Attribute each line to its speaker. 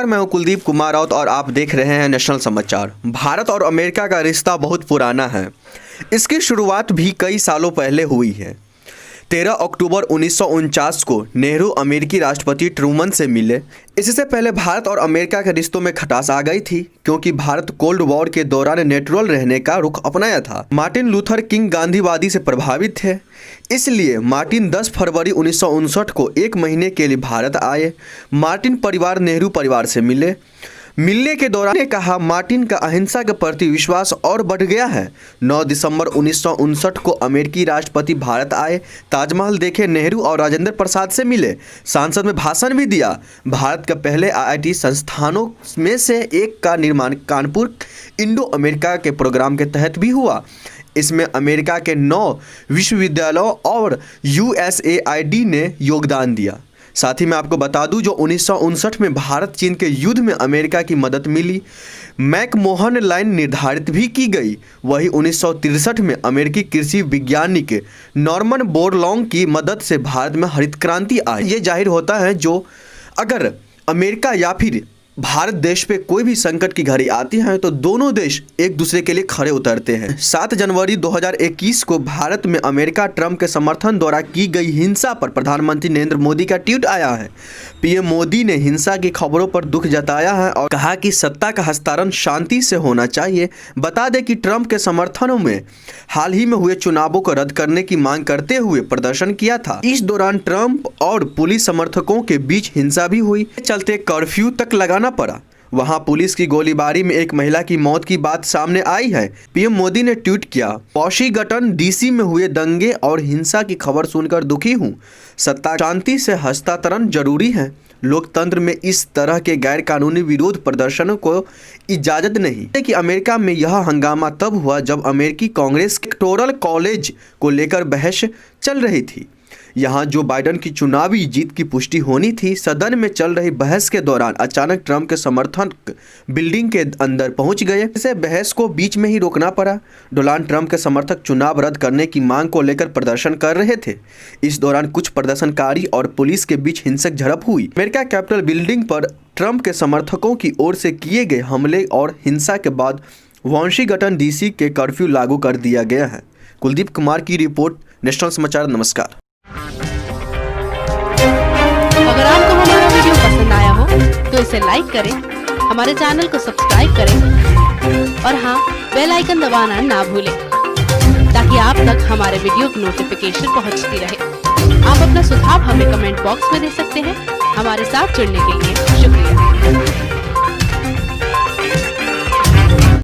Speaker 1: मैं हूं कुलदीप कुमार राउत और आप देख रहे हैं नेशनल समाचार। भारत और अमेरिका का रिश्ता बहुत पुराना है। इसकी शुरुआत भी कई सालों पहले हुई है। 13 अक्टूबर 1949 को नेहरू अमेरिकी राष्ट्रपति ट्रूमन से मिले। इससे पहले भारत और अमेरिका के रिश्तों में खटास आ गई थी, क्योंकि भारत कोल्ड वॉर के दौरान न्यूट्रल रहने का रुख अपनाया था। मार्टिन लूथर किंग गांधीवादी से प्रभावित थे, इसलिए मार्टिन 10 फरवरी 1959 को एक महीने के लिए भारत आए। मार्टिन परिवार नेहरू परिवार से मिलने के दौरान कहा, मार्टिन का अहिंसा के प्रति विश्वास और बढ़ गया है। 9 दिसंबर 1959 को अमेरिकी राष्ट्रपति भारत आए, ताजमहल देखे, नेहरू और राजेंद्र प्रसाद से मिले, संसद में भाषण भी दिया। भारत के पहले IIT संस्थानों में से एक का निर्माण कानपुर इंडो अमेरिका के प्रोग्राम के तहत भी हुआ। इसमें अमेरिका के 9 विश्वविद्यालयों और USAID ने योगदान दिया। साथ ही मैं आपको बता दूं, जो 1959 में भारत चीन के युद्ध में अमेरिका की मदद मिली, मैकमोहन लाइन निर्धारित भी की गई। वही 1963 में अमेरिकी कृषि वैज्ञानिक नॉर्मन बोरलॉन्ग की मदद से भारत में हरित क्रांति आई। ये जाहिर होता है, जो अगर अमेरिका या फिर भारत देश पे कोई भी संकट की घड़ी आती है तो दोनों देश एक दूसरे के लिए खड़े उतरते हैं। 7 जनवरी 2021 को भारत में अमेरिका ट्रंप के समर्थन द्वारा की गई हिंसा पर प्रधानमंत्री नरेंद्र मोदी का ट्वीट आया है। PM मोदी ने हिंसा की खबरों पर दुख जताया है और कहा कि सत्ता का हस्तांतरण शांति से होना चाहिए। बता दें कि ट्रंप के समर्थनों में हाल ही में हुए चुनावों को रद्द करने की मांग करते हुए प्रदर्शन किया था। इस दौरान ट्रंप और पुलिस समर्थकों के बीच हिंसा भी हुई, चलते कर्फ्यू तक लगाना पड़ा। वहां पुलिस की गोलीबारी में एक महिला की मौत की बात सामने आई है। PM मोदी ने ट्वीट किया, वॉशिंगटन DC में हुए दंगे और हिंसा की खबर सुनकर दुखी हूं। सत्ता शांति से हस्तांतरण जरूरी है। लोकतंत्र में इस तरह के गैर कानूनी विरोध प्रदर्शनों को इजाजत नहीं है। कि अमेरिका में यह हंगामा तब हुआ जब अमेरिकी कांग्रेस के इलेक्टोरल कॉलेज को लेकर बहस चल रही थी। यहाँ जो बाइडेन की चुनावी जीत की पुष्टि होनी थी, सदन में चल रही बहस के दौरान अचानक ट्रंप के समर्थक बिल्डिंग के अंदर पहुंच गए। इसे बहस को बीच में ही रोकना पड़ा। डोनाल्ड ट्रंप के समर्थक चुनाव रद्द करने की मांग को लेकर प्रदर्शन कर रहे थे। इस दौरान कुछ प्रदर्शनकारी और पुलिस के बीच हिंसक झड़प हुई। अमेरिका कैपिटल बिल्डिंग पर ट्रंप के समर्थकों की ओर से किए गए हमले और हिंसा के बाद वॉशिंगटन DC के कर्फ्यू लागू कर दिया गया है। कुलदीप कुमार की रिपोर्ट, नेशनल समाचार। नमस्कार।
Speaker 2: अगर आपको हमारा वीडियो पसंद आया हो तो इसे लाइक करें, हमारे चैनल को सब्सक्राइब करें और हाँ, बेल आइकन दबाना ना भूलें, ताकि आप तक हमारे वीडियो की नोटिफिकेशन पहुंचती रहे। आप अपना सुझाव हमें कमेंट बॉक्स में दे सकते हैं। हमारे साथ जुड़ने के लिए